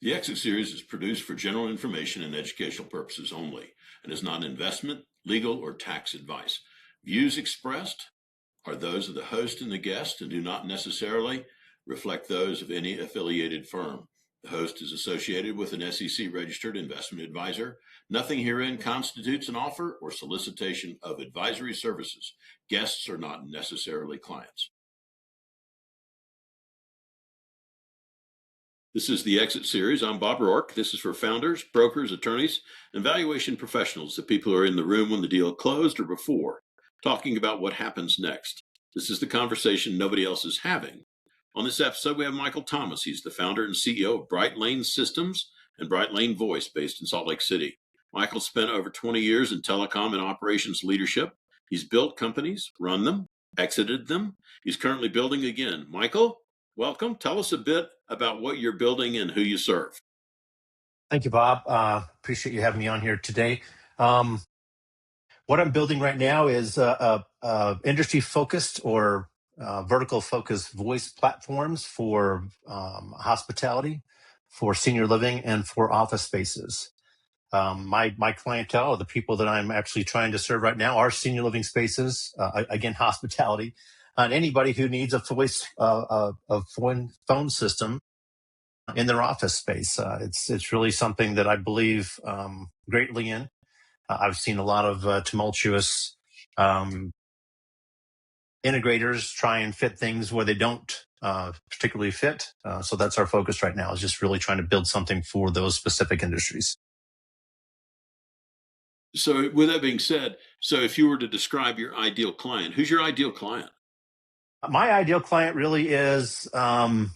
The Exit Series is produced for general information and educational purposes only and is not investment, legal, or tax advice. Views expressed are those of the host and the guest and do not necessarily reflect those of any affiliated firm. The host is associated with an SEC-registered investment advisor. Nothing herein constitutes an offer or solicitation of advisory services. Guests are not necessarily clients. This is the Exit Series. I'm Bob Rourke. This is for founders, brokers, attorneys, and valuation professionals, the people who are in the room when the deal closed or before, talking about what happens next. This is the conversation nobody else is having. On this episode, we have Michael Thomas. He's the founder and CEO of Bright Lane Systems and Bright Lane Voice, based in Salt Lake City. Michael spent over 20 years in telecom and operations leadership. He's built companies, run them, exited them. He's currently building again. Michael, welcome. Tell us a bit about what you're building and who you serve. Thank you, Bob. Appreciate you having me on here today. What I'm building right now is industry-focused or vertical-focused voice platforms for hospitality, for senior living, and for office spaces. My clientele, the people that I'm actually trying to serve right now, are senior living spaces, again, hospitality, and anybody who needs a voice a phone system in their office space. It's really something that I believe greatly in. I've seen a lot of tumultuous integrators try and fit things where they don't particularly fit. So that's our focus right now, is just really trying to build something for those specific industries. So with that being said, so if you were to describe your ideal client, who's your ideal client? My ideal client really is, and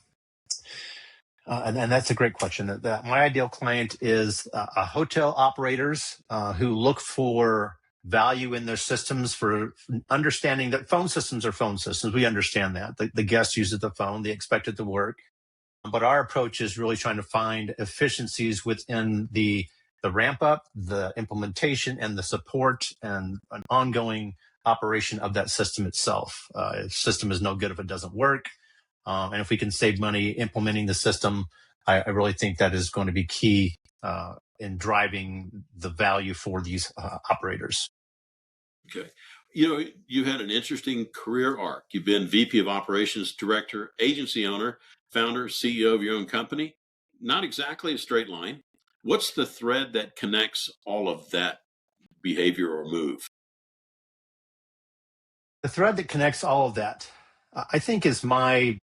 that's a great question. My ideal client is hotel operators who look for value in their systems, for understanding that phone systems are phone systems. We understand that. The guest uses the phone, they expect it to work. But our approach is really trying to find efficiencies within the ramp up, the implementation, and the support and an ongoing operation of that system itself. The system is no good if it doesn't work. And if we can save money implementing the system, I really think that is going to be key in driving the value for these operators. Okay. You know, you had an interesting career arc. You've been VP of Operations Director, agency owner, founder, CEO of your own company. Not exactly a straight line. What's the thread that connects all of that behavior or move? The thread that connects all of that, I think, is my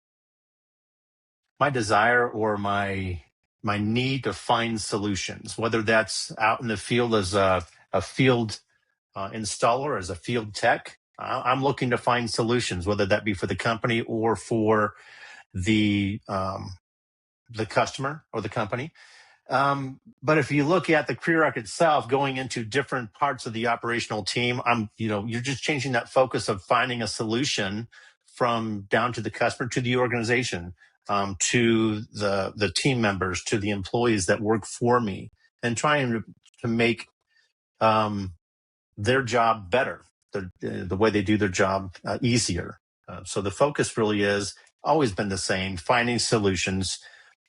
desire or my need to find solutions, whether that's out in the field as a field installer, as a field tech. I'm looking to find solutions, whether that be for the company or for the customer or the company. But if you look at the career arc itself, going into different parts of the operational team, you're just changing that focus of finding a solution from down to the customer, to the organization, to the team members, to the employees that work for me, and trying to make their job better, the way they do their job easier. So the focus really is always been the same: finding solutions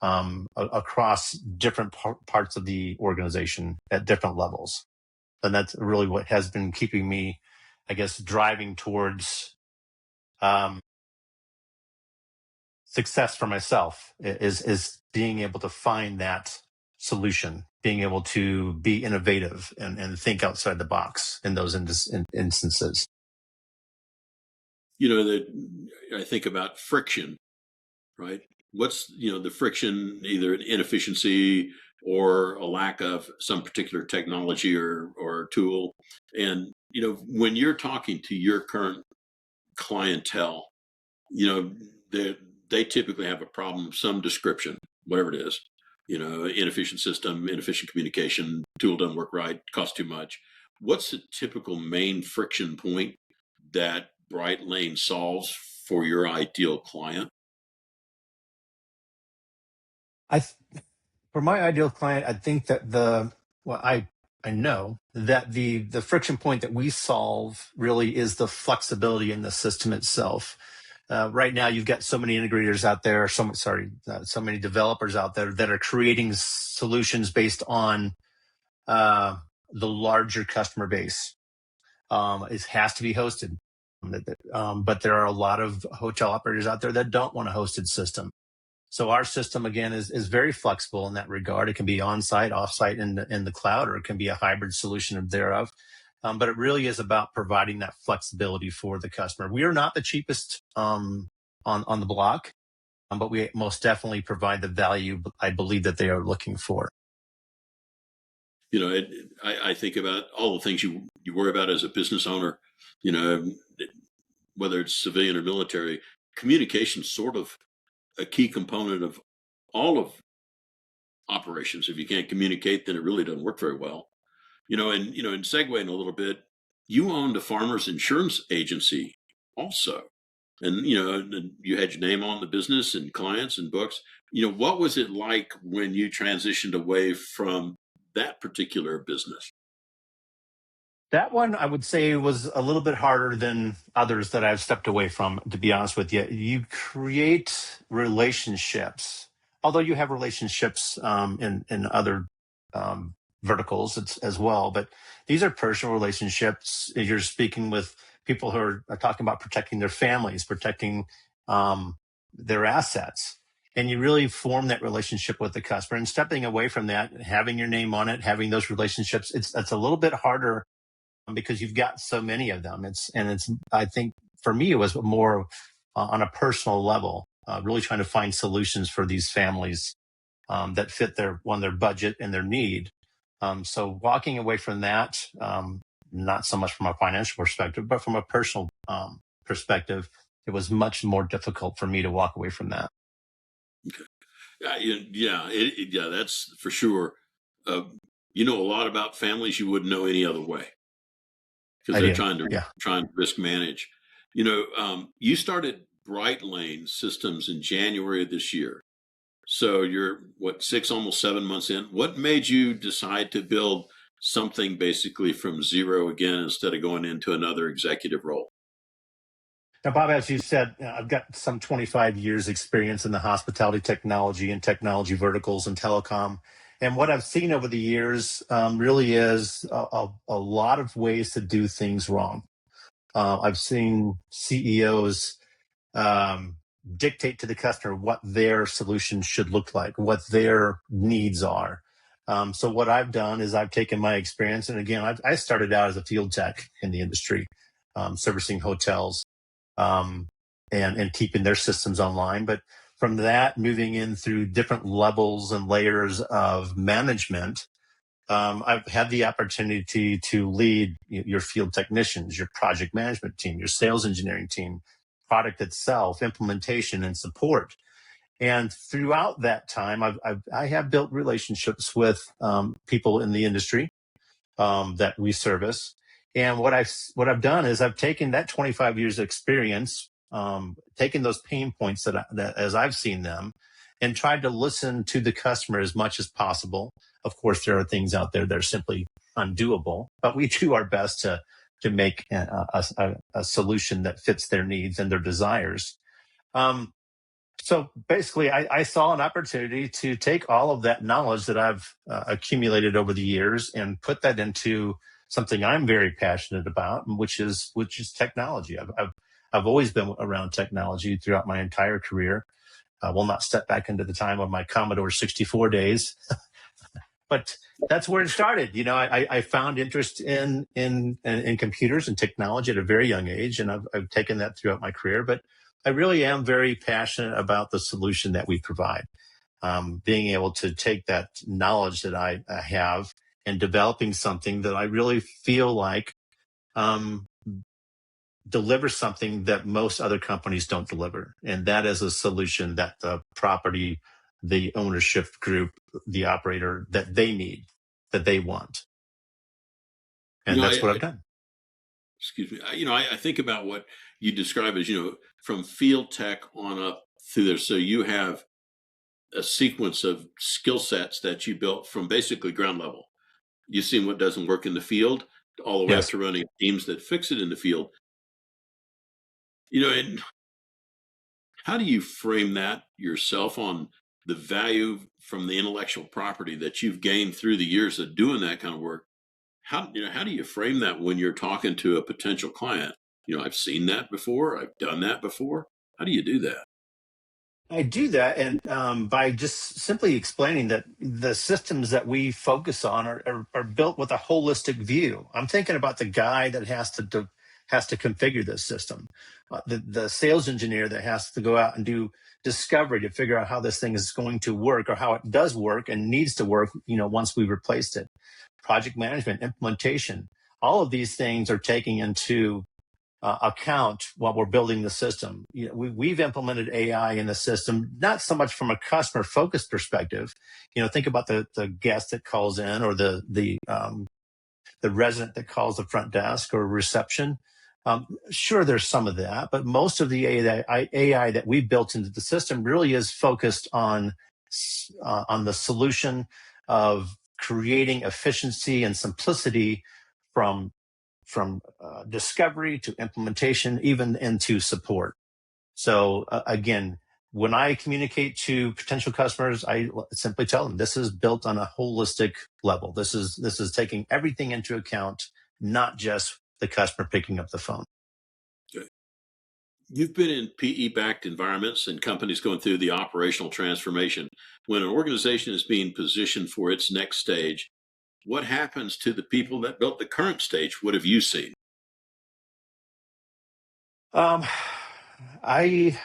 across different parts of the organization at different levels. And that's really what has been keeping me, I guess, driving towards success for myself, is being able to find that solution, being able to be innovative and think outside the box in those instances. You know, I think about friction, right? What's, the friction, either an inefficiency or a lack of some particular technology or tool. And, when you're talking to your current clientele, they typically have a problem of some description, whatever it is, inefficient system, inefficient communication, tool doesn't work right, costs too much. What's the typical main friction point that Bright Lane solves for your ideal client? For my ideal client, I think that I know that the friction point that we solve really is the flexibility in the system itself. right now you've got so many integrators out there, so many developers out there that are creating solutions based on the larger customer base. It has to be hosted. But there are a lot of hotel operators out there that don't want a hosted system. So our system, again, is very flexible in that regard. It can be on-site, off-site in the cloud, or it can be a hybrid solution thereof. But it really is about providing that flexibility for the customer. We are not the cheapest on the block, but we most definitely provide the value I believe that they are looking for. I think about all the things you worry about as a business owner, you know, whether it's civilian or military. Communication sort of a key component of all of operations. If you can't communicate, then it really doesn't work very well. And segueing a little bit, you owned a farmers insurance agency also. And, you had your name on the business and clients and books. What was it like when you transitioned away from that particular business? That one, I would say, was a little bit harder than others that I've stepped away from, to be honest with you. You create relationships, although you have relationships in other verticals as well. But these are personal relationships. You're speaking with people who are talking about protecting their families, protecting their assets. And you really form that relationship with the customer. And stepping away from that, having your name on it, having those relationships, it's a little bit harder because you've got so many of them. I think for me, it was more on a personal level, really trying to find solutions for these families that fit their budget and their need. So walking away from that, not so much from a financial perspective, but from a personal perspective, it was much more difficult for me to walk away from that. Okay. Yeah, that's for sure. Uh, you know a lot about families you wouldn't know any other way because I they're do. Yeah. trying to risk manage. You started Bright Lane Systems in January of this year. So you're what, 6, almost 7 months in. What made you decide to build something basically from zero again instead of going into another executive role? Now, Bob, as you said, I've got some 25 years experience in the hospitality technology and technology verticals and telecom. And what I've seen over the years really is a lot of ways to do things wrong. I've seen CEOs um, dictate to the customer what their solution should look like, what their needs are. So what I've done is I've taken my experience, and again, I started out as a field tech in the industry, servicing hotels um, and keeping their systems online. But from that, moving in through different levels and layers of management, I've had the opportunity to lead your field technicians, your project management team, your sales engineering team, product itself, implementation, and support. And throughout that time, I have built relationships with people in the industry that we service. And what I've done is I've taken that 25 years of experience, taken those pain points that as I've seen them, and tried to listen to the customer as much as possible. Of course, there are things out there that are simply undoable, but we do our best to make a solution that fits their needs and their desires. Um, so basically, I saw an opportunity to take all of that knowledge that I've accumulated over the years and put that into something I'm very passionate about, which is technology. I've always been around technology throughout my entire career. I will not step back into the time of my Commodore 64 days, but that's where it started. I found interest in computers and technology at a very young age, and I've taken that throughout my career. But I really am very passionate about the solution that we provide. Being able to take that knowledge that I have and developing something that I really feel like um, delivers something that most other companies don't deliver. And that is a solution that the property, the ownership group, the operator, that they need, that they want. You And know, that's what I I've done. excuse me. I think about what you describe as from field tech on up through there. So you have a sequence of skill sets that you built from basically ground level. You've seen what doesn't work in the field all the way up Yes. to running teams that fix it in the field. And How do you frame that yourself on the value from the intellectual property that you've gained through the years of doing that kind of work? How do you frame that when you're talking to a potential client? I've seen that before. I've done that before. How do you do that? I do that, and by just simply explaining that the systems that we focus on are built with a holistic view. I'm thinking about the guy that has to configure this system, the sales engineer that has to go out and do discovery to figure out how this thing is going to work or how it does work and needs to work. Once we replaced it, project management, implementation, all of these things are taking into account while we're building the system. We've implemented AI in the system, not so much from a customer focused perspective. Think about the guest that calls in, or the resident that calls the front desk or reception. Sure, there's some of that, but most of the AI that we built into the system really is focused on the solution of creating efficiency and simplicity from discovery to implementation, even into support. So again, when I communicate to potential customers, I simply tell them this is built on a holistic level. This is taking everything into account, not just the customer picking up the phone. Okay. You've been in PE backed environments and companies going through the operational transformation. When an organization is being positioned for its next stage, what happens to the people that built the current stage? What have you seen? Um, I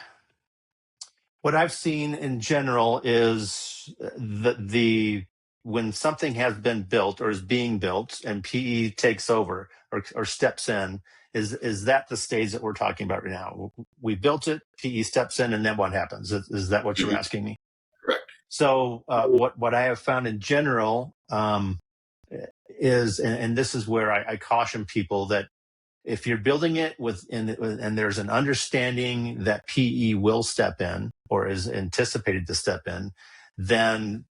What I've seen in general is the when something has been built or is being built and PE takes over or steps in, is that the stage that we're talking about right now? We built it, PE steps in, and then what happens? Is that what you're Mhm. asking me? Correct. So what I have found in general is, and this is where I caution people that if you're building it and there's an understanding that PE will step in or is anticipated to step in, then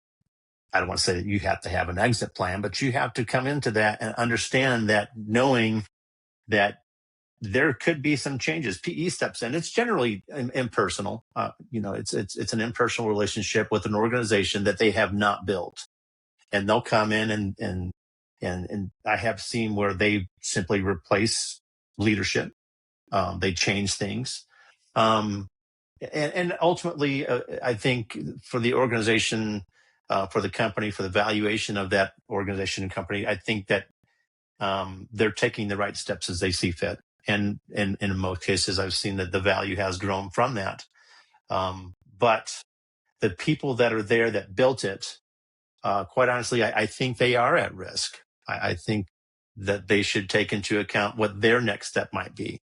I don't want to say that you have to have an exit plan, but you have to come into that and understand that, knowing that there could be some changes. PE steps in. It's generally impersonal. It's an impersonal relationship with an organization that they have not built, and they'll come in and I have seen where they simply replace leadership. They change things. Um, and ultimately, I think for the organization, for the company, for the valuation of that organization and company, I think that they're taking the right steps as they see fit. And in most cases, I've seen that the value has grown from that. But the people that are there that built it, quite honestly, I think they are at risk. I think that they should take into account what their next step might be.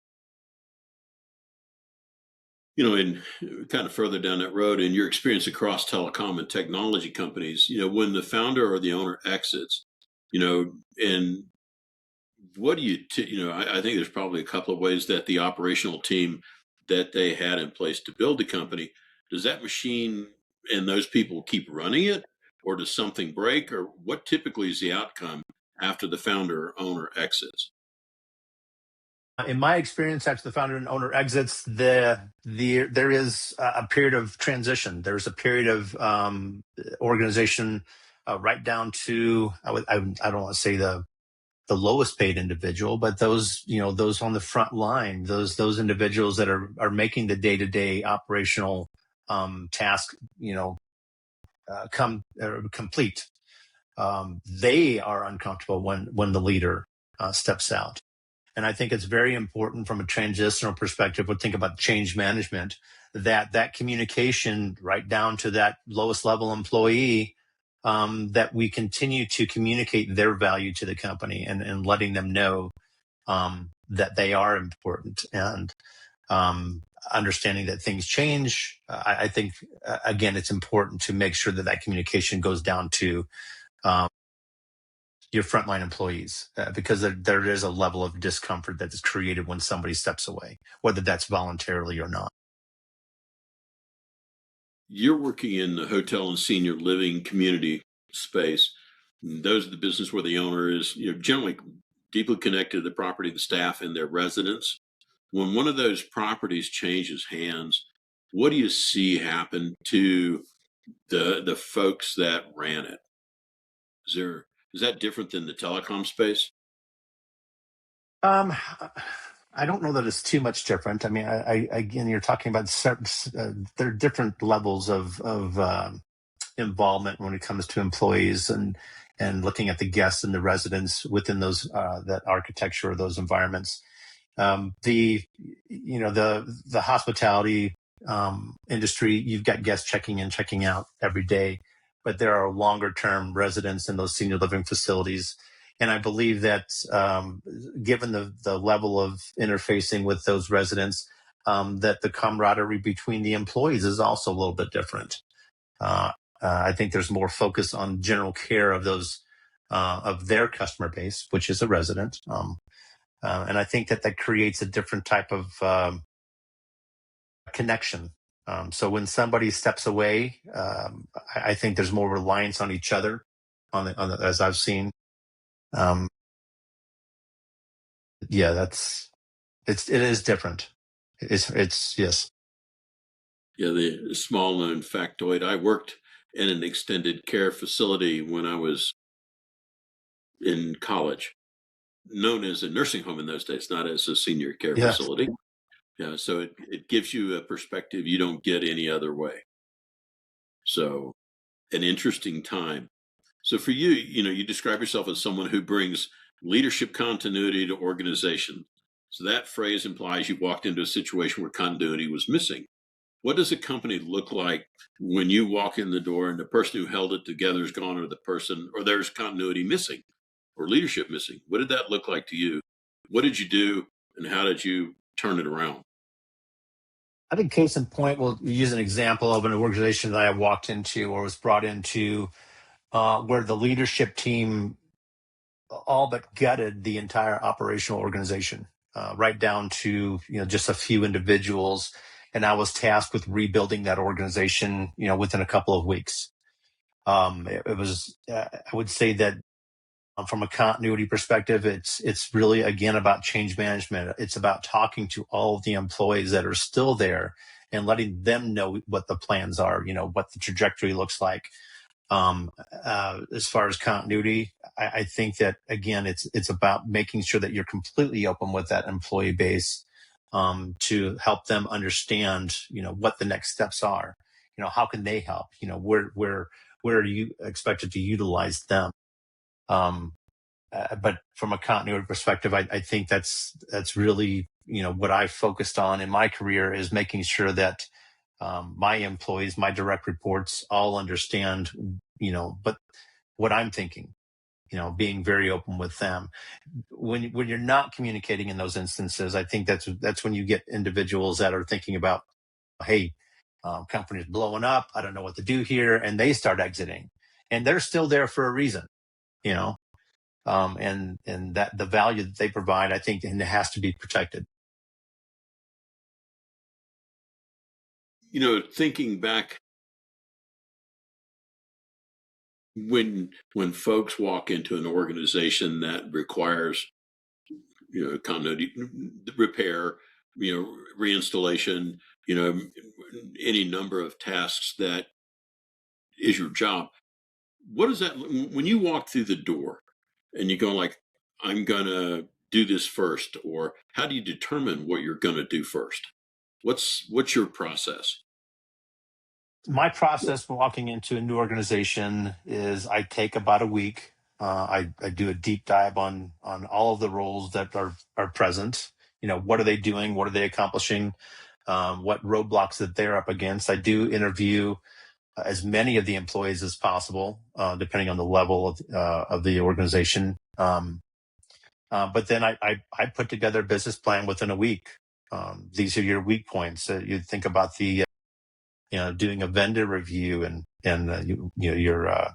In kind of further down that road, in your experience across telecom and technology companies, when the founder or the owner exits, and what do I think there's probably a couple of ways that the operational team that they had in place to build the company, does that machine and those people keep running it, or does something break, or what typically is the outcome after the founder or owner exits? In my experience, after the founder and owner exits, there is a period of transition. There's a period of organization, right down to I don't want to say the lowest paid individual, but those on the front line, those individuals that are making the day to day operational task, come complete. They are uncomfortable when the leader steps out. And I think it's very important from a transitional perspective. Would think about change management, that communication right down to that lowest level employee, that we continue to communicate their value to the company and letting them know that they are important, and understanding that things change. I think, again, it's important to make sure that that communication goes down to um, your frontline employees, because there is a level of discomfort that is created when somebody steps away, whether that's voluntarily or not. You're working in the hotel and senior living community space. Those are the business where the owner is, generally deeply connected to the property, the staff, and their residents. When one of those properties changes hands, what do you see happen to the folks that ran it? Is that different than the telecom space? Um, I don't know that it's too much different. I mean, again, you're talking about there are different levels of involvement when it comes to employees and looking at the guests and the residents within those that architecture or those environments. The the hospitality industry, you've got guests checking in, checking out every day, but there are longer term residents in those senior living facilities. And I believe that given the level of interfacing with those residents, that the camaraderie between the employees is also a little bit different. Uh, I think there's more focus on general care of those of their customer base, which is a resident. And I think that creates a different type of connection. So when somebody steps away, I think there's more reliance on each other, as I've seen. Um, yeah, it is different. It's yes. Yeah, the small known factoid. I worked in an extended care facility when I was in college, known as a nursing home in those days, not as a senior care Yes. facility. Yeah, so it gives you a perspective you don't get any other way. So, an interesting time. So, for you, you describe yourself as someone who brings leadership continuity to organization. So, that phrase implies you walked into a situation where continuity was missing. What does a company look like when you walk in the door and the person who held it together is gone, or there's continuity missing or leadership missing? What did that look like to you? What did you do and how did you turn it around? I think case in point, we'll use an example of an organization that I walked into or was brought into, where the leadership team all but gutted the entire operational organization, right down to just a few individuals, and I was tasked with rebuilding that organization, within a couple of weeks. It was, I would say that from a continuity perspective, it's really again about change management. It's about talking to all of the employees that are still there and letting them know what the plans are, what the trajectory looks like. As far as continuity, I think that again, it's about making sure that you're completely open with that employee base, to help them understand, what the next steps are. How can they help? Where are you expected to utilize them? Um, but from a continuity perspective, I think that's really what I've focused on in my career is making sure that my employees, my direct reports, all understand but what I'm thinking. Being very open with them. When you're not communicating in those instances, I think that's when you get individuals that are thinking about, hey, company's blowing up. I don't know what to do here, and they start exiting, and they're still there for a reason. You know, and that the value that they provide, I think, and it has to be protected. Thinking back when folks walk into an organization that requires continuity repair, reinstallation, you know any number of tasks that is your job. What is that when you walk through the door and you go like, I'm gonna do this first, or how do you determine what you're gonna do first? What's your process? My process walking into a new organization is I take about a week. I do a deep dive on all of the roles that are present. What are they doing? What are they accomplishing? What roadblocks that they're up against. I do interview as many of the employees as possible, depending on the level of the organization. But then I put together a business plan within a week. These are your weak points. You think about the doing a vendor review and your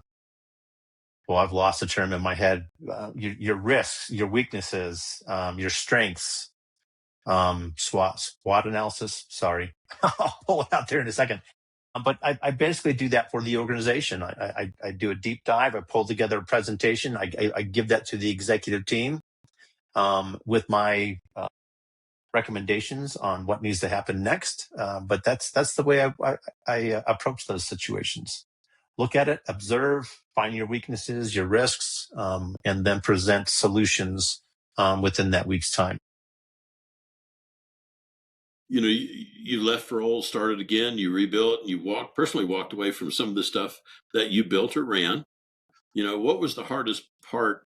well, I've lost the term in my head. Your risks, your weaknesses, your strengths. SWOT analysis. Sorry, I'll pull it out there in a second. But I basically do that for the organization. I do a deep dive. I pull together a presentation. I give that to the executive team, with my recommendations on what needs to happen next. But that's the way I approach those situations. Look at it, observe, find your weaknesses, your risks, and then present solutions within that week's time. You left for old, started again, you rebuilt, and you personally walked away from some of the stuff that you built or ran. What was the hardest part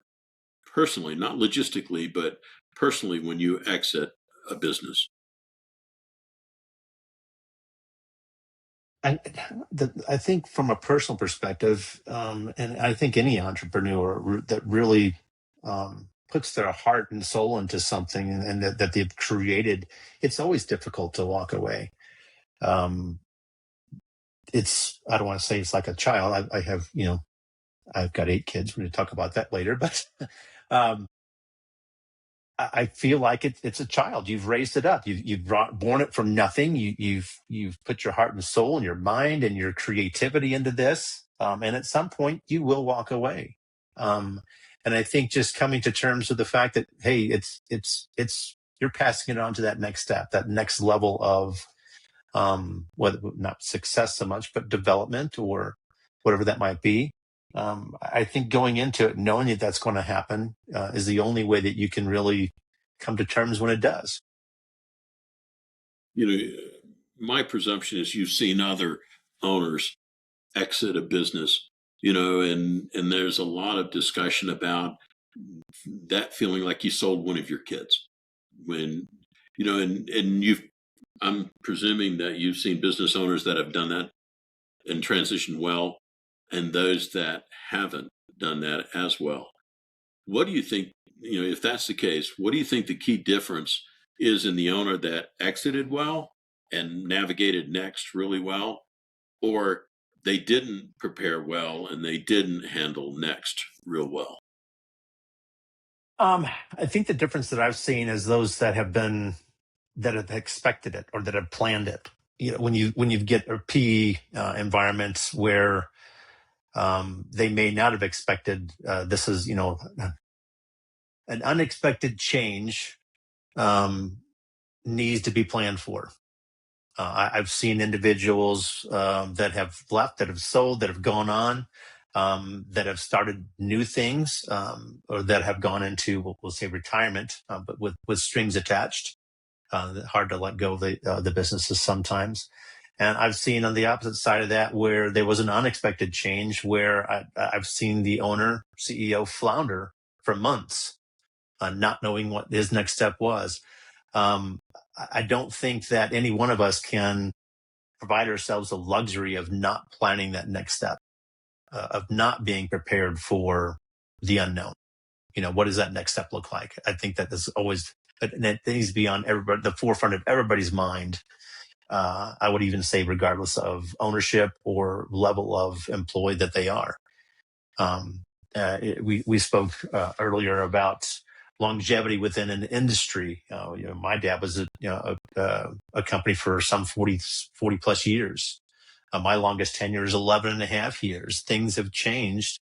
personally, not logistically, but personally when you exit a business? I think from a personal perspective, and I think any entrepreneur that really puts their heart and soul into something and that they've created, it's always difficult to walk away. Um, I don't want to say it's like a child. I have, I've got 8 kids. We're going to talk about that later, but um, I feel like it's a child. You've raised it up. You've born it from nothing. You've put your heart and soul and your mind and your creativity into this. And at some point, you will walk away. Um, and I think just coming to terms with the fact that hey, it's you're passing it on to that next step, that next level of whether not success so much, but development or whatever that might be. I think going into it, knowing that that's going to happen, is the only way that you can really come to terms when it does. You know, my presumption is you've seen other owners exit a business, and there's a lot of discussion about that feeling like you sold one of your kids when, and I'm presuming that you've seen business owners that have done that and transitioned well, and those that haven't done that as well. What do you think, if that's the case, what do you think the key difference is in the owner that exited well and navigated next really well, or they didn't prepare well and they didn't handle next real well? I think the difference that I've seen is those that have expected it or that have planned it. When you get a PE environments where they may not have expected this is an unexpected change needs to be planned for. I've seen individuals that have left, that have sold, that have gone on, that have started new things, or that have gone into, we'll say, retirement, but with strings attached. Hard to let go of the businesses sometimes. And I've seen on the opposite side of that where there was an unexpected change where I've seen the owner, CEO flounder for months, not knowing what his next step was. Um, I don't think that any one of us can provide ourselves the luxury of not planning that next step, of not being prepared for the unknown. What does that next step look like? I think that is always, and it needs to be on everybody, the forefront of everybody's mind. I would even say, regardless of ownership or level of employee that they are. We spoke earlier about longevity within an industry. My dad was a company for some 40 plus years. My longest tenure is 11 and a half years. Things have changed,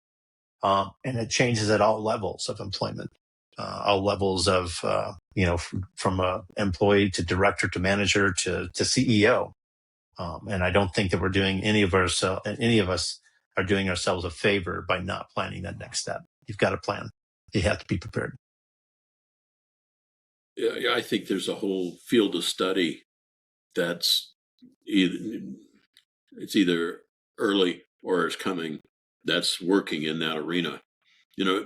and it changes at all levels of employment, all levels of, from a employee to director to manager to CEO. And I don't think that we're doing any of us are doing ourselves a favor by not planning that next step. You've got to plan. You have to be prepared. Yeah, I think there's a whole field of study that's either, it's either early or it's coming, that's working in that arena. You know,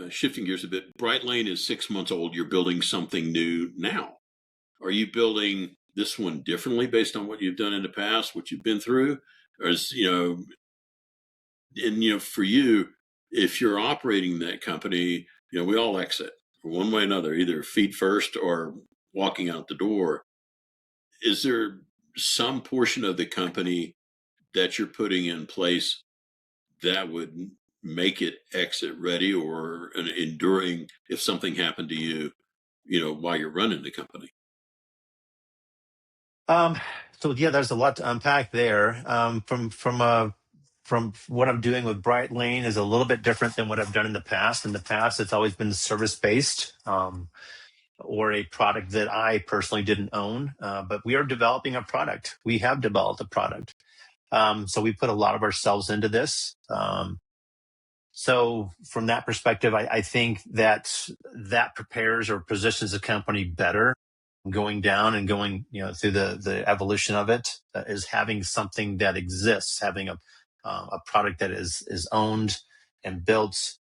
Shifting gears a bit, Bright Lane is 6 months old. You're building something new now. Are you building this one differently based on what you've done in the past, what you've been through? Or is, for you, if you're operating that company, we all exit one way or another, either feet first or walking out the door. Is there some portion of the company that you're putting in place that would make it exit ready or an enduring if something happened to you, while you're running the company? Um, so yeah, there's a lot to unpack there. From what I'm doing with Bright Lane is a little bit different than what I've done in the past. In the past, it's always been service based. or a product that I personally didn't own, but we are developing a product. We have developed a product. So we put a lot of ourselves into this. So from that perspective, I think that prepares or positions the company better going down and going, through the evolution of it, is having something that exists, having a product that is owned and built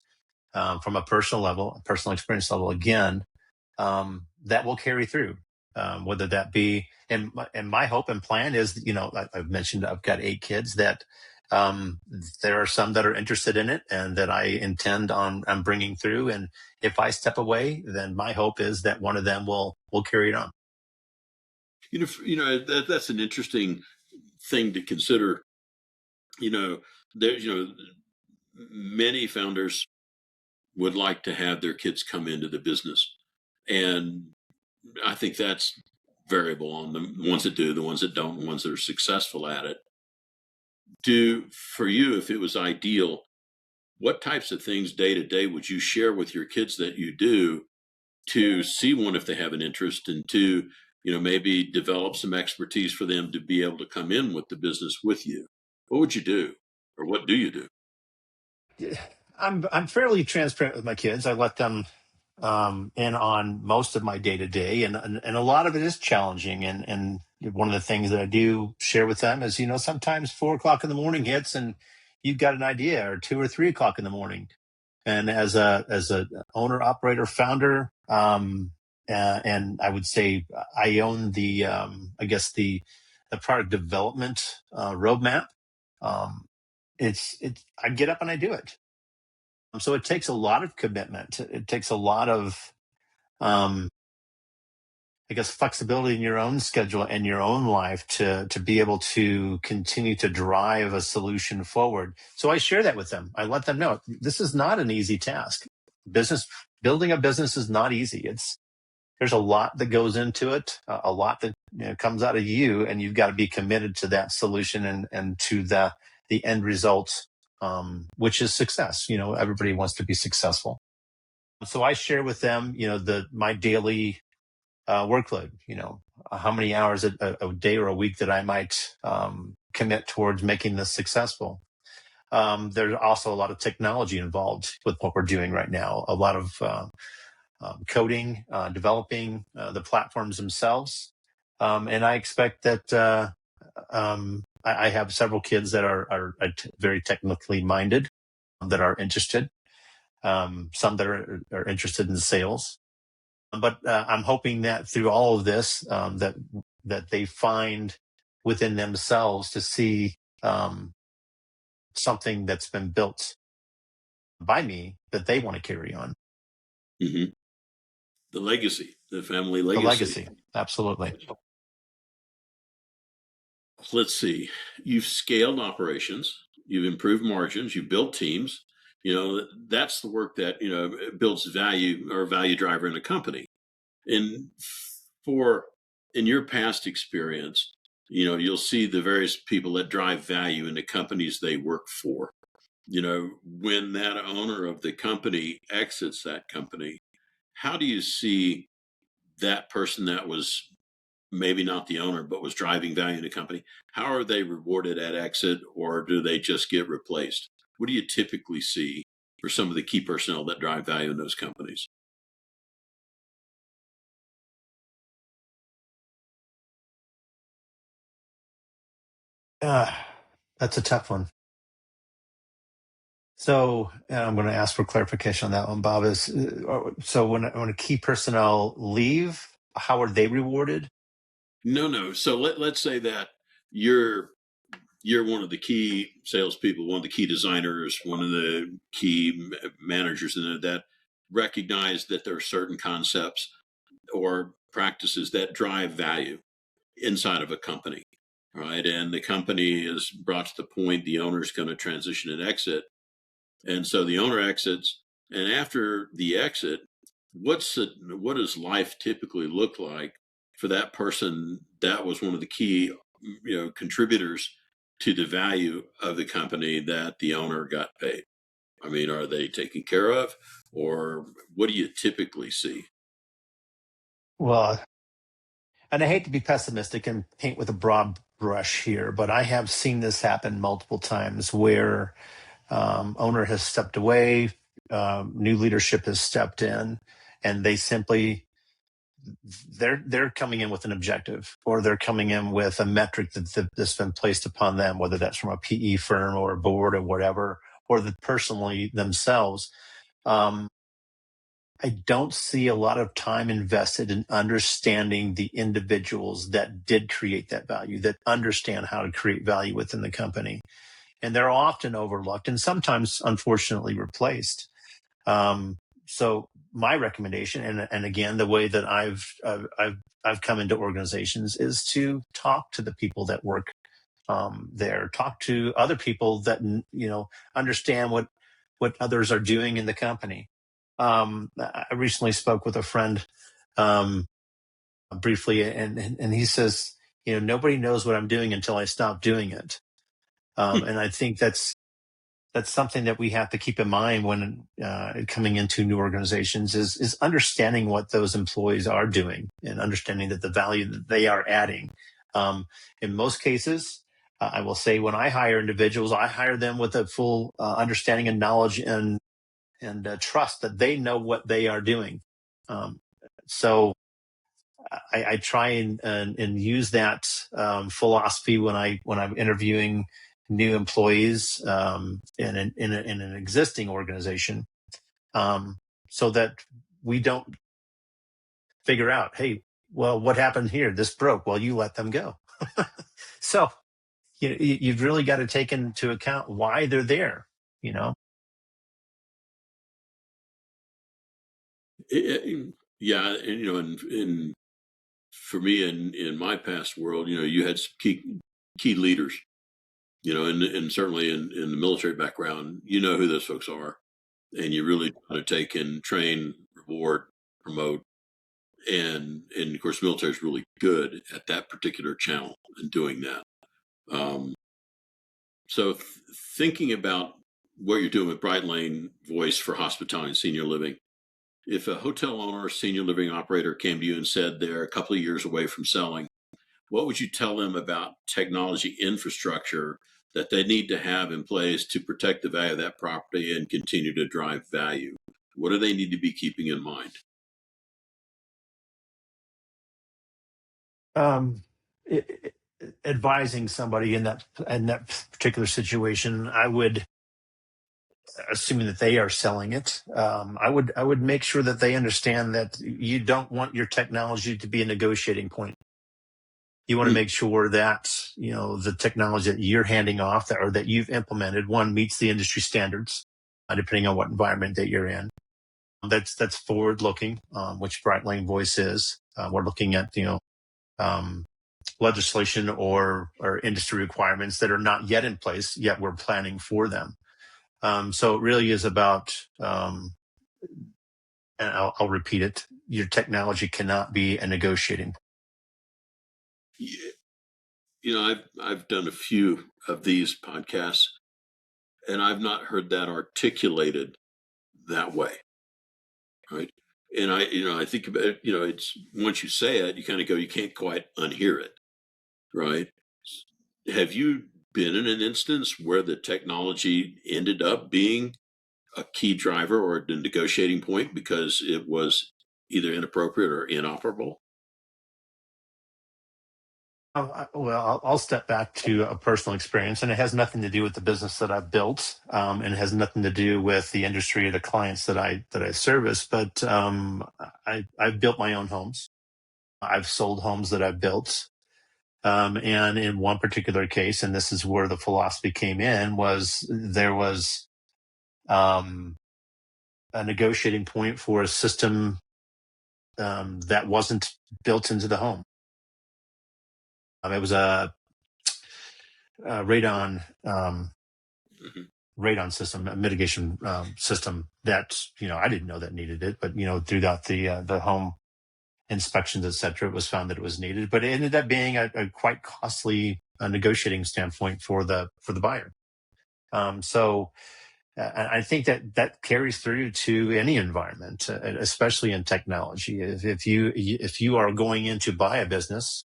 from a personal level, a personal experience level again, that will carry through. Whether that be, and my hope and plan is, I've mentioned I've got 8 kids that there are some that are interested in it and that I intend on bringing through. And if I step away, then my hope is that one of them will carry it on. That's an interesting thing to consider. There's many founders would like to have their kids come into the business, and I think that's variable on the ones that do, the ones that don't, the ones that are successful at it. For you, if it was ideal, what types of things day to day would you share with your kids that you do to see, one, if they have an interest, and two, maybe develop some expertise for them to be able to come in with the business with you? What would you do, or what do you do? I'm fairly transparent with my kids. I let them in on most of my day to day, and a lot of it is challenging. And one of the things that I do share with them is, sometimes 4 o'clock in the morning hits, and you've got an idea, or 2 or 3 o'clock in the morning. And as a owner, operator, founder, and I would say I own I guess the product development roadmap. Um, I get up and I do it. So it takes a lot of commitment. It takes a lot of, um, I guess, flexibility in your own schedule and your own life to be able to continue to drive a solution forward. So I share that with them. I let them know this is not an easy task. Building a business is not easy. There's a lot that goes into it, a lot that comes out of you, and you've got to be committed to that solution and to the end result, which is success. Everybody wants to be successful. So I share with them, my daily workload. How many hours a day or a week that I might commit towards making this successful. There's also a lot of technology involved with what we're doing right now. A lot of coding, developing the platforms themselves. And I expect that I have several kids that are very technically minded, that are interested, some that are interested in sales. But I'm hoping that through all of this, that they find within themselves to see something that's been built by me that they want to carry on. Mm-hmm. The legacy, the family The legacy. legacy, absolutely. Let's see. You've scaled operations, you've improved margins, you've built teams. That's the work that, builds value, or value driver in a company. And for in your past experience, you'll see the various people that drive value in the companies they work for. When that owner of the company exits that company, how do you see that person that was maybe not the owner, but was driving value in the company? How are they rewarded at exit, or do they just get replaced? What do you typically see for some of the key personnel that drive value in those companies? Uh, that's a tough one. So I'm going to ask for clarification on that one, Bob. So when a key personnel leave, how are they rewarded? No. So let's say that you're you're one of the key salespeople, one of the key designers, one of the key managers in it that recognize that there are certain concepts or practices that drive value inside of a company, right? And the company is brought to the point the owner is going to transition and exit, and so the owner exits, and after the exit, what does life typically look like for that person that was one of the key, contributors to the value of the company that the owner got paid? I mean, are they taken care of, or what do you typically see? Well, and I hate to be pessimistic and paint with a broad brush here, but I have seen this happen multiple times where owner has stepped away, new leadership has stepped in, and they simply they're coming in with an objective, or they're coming in with a metric that's been placed upon them, whether that's from a PE firm or a board or whatever, or the personally themselves. Um, I don't see a lot of time invested in understanding the individuals that did create that value, that understand how to create value within the company. And they're often overlooked and sometimes, unfortunately, replaced. Um, so my recommendation, and again, the way that I've come into organizations is to talk to the people that work there, talk to other people that understand what others are doing in the company. I recently spoke with a friend um, briefly, and he says, nobody knows what I'm doing until I stop doing it. And I think that's something that we have to keep in mind when coming into new organizations is understanding what those employees are doing and understanding that the value that they are adding. In most cases, I will say when I hire individuals, I hire them with a full understanding and knowledge and trust that they know what they are doing. So I try and use that philosophy when I'm interviewing new employees in an existing organization, so that we don't figure out, hey, well, what happened here? This broke. Well, you let them go. So you've really got to take into account why they're there. You know. Yeah, and in for me in my past world, you had some key leaders, and certainly in the military background, you know who those folks are, and you really try to take and train, reward, promote, and of course, the military is really good at that particular channel and doing that. Um, so thinking about what you're doing with Bright Lane Voice for hospitality and senior living. If a hotel owner or senior living operator came to you and said they're a couple of years away from selling, what would you tell them about technology infrastructure that they need to have in place to protect the value of that property and continue to drive value? What do they need to be keeping in mind? Um, i- Advising somebody in that particular situation, I would, assuming that they are selling it, I would make sure that they understand that you don't want your technology to be a negotiating point. You want to Hmm. make sure that the technology that you're handing off or that you've implemented, one, meets the industry standards, depending on what environment that you're in. That's forward looking, which Bright Lane Voice is. We're looking at um, legislation or industry requirements that are not yet in place, yet we're planning for them. So it really is about, and I'll repeat it, your technology cannot be a negotiating. Yeah, I've done a few of these podcasts, and I've not heard that articulated that way, right? And I think about it, it's once you say it, you kind of go, you can't quite unhear it, right? Have you been in an instance where the technology ended up being a key driver or a negotiating point because it was either inappropriate or inoperable? Well, I'll step back to a personal experience, and it has nothing to do with the business that I've built, and it has nothing to do with the industry or the clients that I service. But I've built my own homes. I've sold homes that I've built, and in one particular case, and this is where the philosophy came in, was there was um, a negotiating point for a system that wasn't built into the home. It was a radon. Hmm. Radon system, a mitigation system that I didn't know that needed it, but throughout the home inspections, et cetera, it was found that it was needed. But it ended up being a quite costly negotiating standpoint for the buyer. So I think that carries through to any environment, especially in technology. If you are going in to buy a business,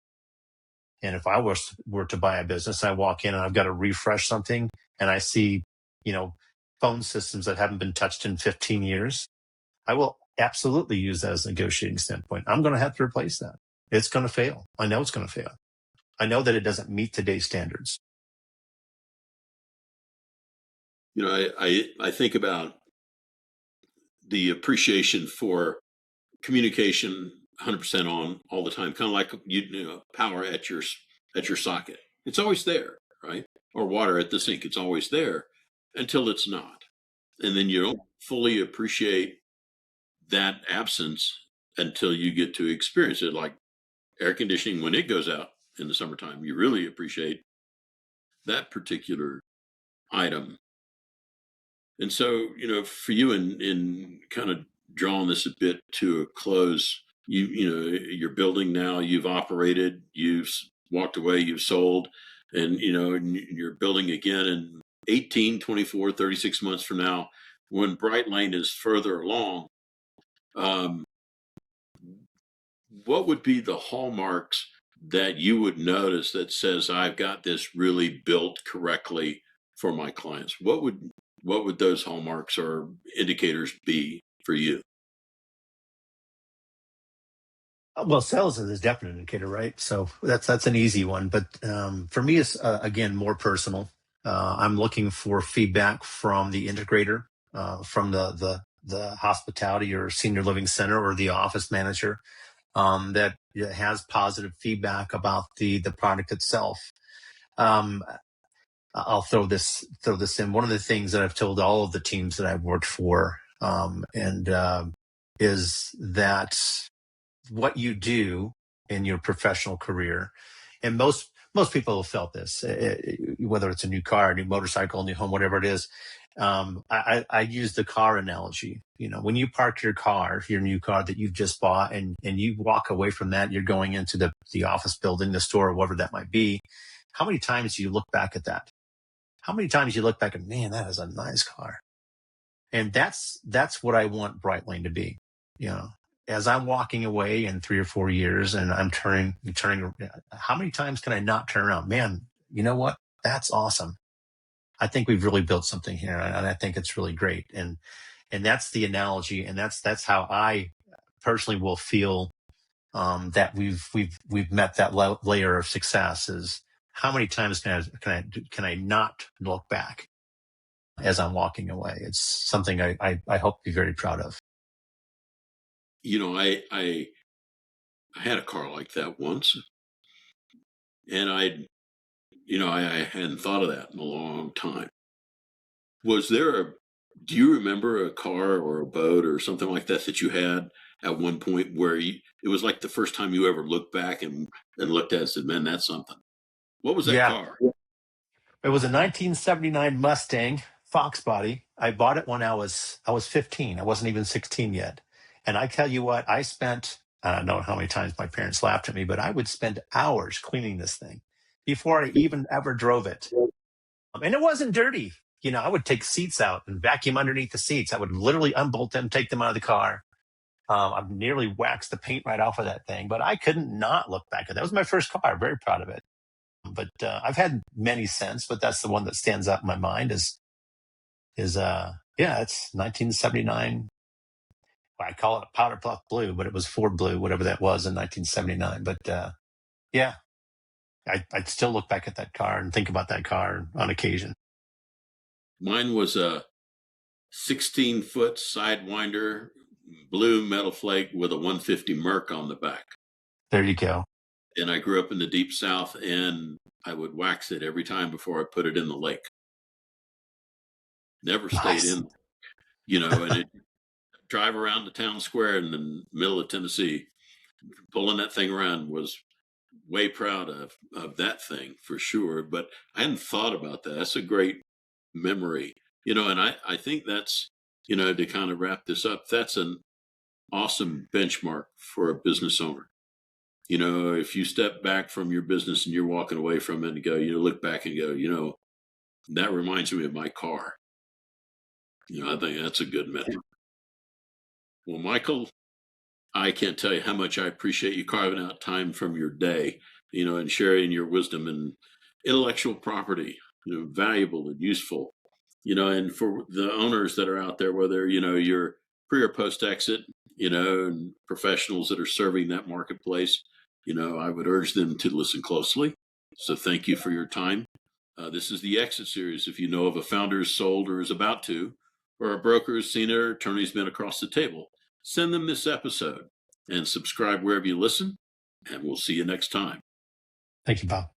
and if I were to buy a business, I walk in and I've got to refresh something, and I see, you know, phone systems that haven't been touched in 15 years, I will absolutely use that as a negotiating standpoint. I'm going to have to replace that. It's going to fail. I know it's going to fail. I know that it doesn't meet today's standards. I think about the appreciation for communication 100% on all the time, kind of like power at your socket. It's always there, right? Or water at the sink. It's always there until it's not, and then you don't fully appreciate that absence until you get to experience it. Like air conditioning, when it goes out in the summertime, you really appreciate that particular item. And so, for you, in kind of drawing this a bit to a close, you're building now, you've operated, you've walked away, you've sold, and, and you're building again in 18, 24, 36 months from now, when Bright Lane is further along. Um, what would be the hallmarks that you would notice that says I've got this really built correctly for my clients? What would those hallmarks or indicators be for you? Well, sales is a definite indicator, right? So that's an easy one. But for me, it's again more personal. I'm looking for feedback from the integrator, from the hospitality or senior living center or the office manager, that has positive feedback about the product itself. Um, I'll throw this in. One of the things that I've told all of the teams that I've worked for, and is that what you do in your professional career, and most people have felt this, whether it's a new car, a new motorcycle, a new home, whatever it is. I use the car analogy. When you park your car, your new car that you've just bought, and you walk away from that, you're going into the office building, the store, whatever that might be. How many times do you look back at that? How many times you look back and, man, that is a nice car? And that's what I want Bright Lane to be. You know, as I'm walking away in 3 or 4 years and I'm turning, how many times can I not turn around? Man, you know what? That's awesome. I think we've really built something here, and I think it's really great. And that's the analogy, and that's how I personally will feel, that we've met that layer of success. Is how many times can I not look back as I'm walking away? It's something I hope to be very proud of. I had a car like that once, and I hadn't thought of that in a long time. Was there do you remember a car or a boat or something like that you had at one point where it was like the first time you ever looked back and looked at it and said, man, that's something. What was that Yeah, car? it was a 1979 Mustang Fox body. I bought it when I was 15. I wasn't even 16 yet. And I tell you what, I don't know how many times my parents laughed at me, but I would spend hours cleaning this thing before I even ever drove it. And it wasn't dirty. I would take seats out and vacuum underneath the seats. I would literally unbolt them, take them out of the car. I've nearly waxed the paint right off of that thing, but I couldn't not look back at that. That was my first car. Very proud of it. But I've had many since, but that's the one that stands out in my mind. Yeah, it's 1979. I call it a powder puff blue, but it was Ford blue, whatever that was in 1979. But yeah, I'd still look back at that car and think about that car on occasion. Mine was a 16-foot Sidewinder, blue metal flake with a 150 Merc on the back. There you go. And I grew up in the deep South, and I would wax it every time before I put it in the lake. Never stayed Nice. in, and it drive around the town square in the middle of Tennessee, pulling that thing around was way proud of that thing for sure. But I hadn't thought about that. That's a great memory, and I think that's, to kind of wrap this up, that's an awesome benchmark for a business owner. If you step back from your business and you're walking away from it and go, look back and go, that reminds me of my car. I think that's a good metric. Well, Michael, I can't tell you how much I appreciate you carving out time from your day, and sharing your wisdom and intellectual property, valuable and useful, and for the owners that are out there, whether, you're pre or post exit, and professionals that are serving that marketplace, I would urge them to listen closely. So thank you for your time. This is the Exit Series. If you know of a founder who's sold or is about to, or a broker who's seen it, or attorney's been across the table, send them this episode and subscribe wherever you listen, and we'll see you next time. Thank you, Bob.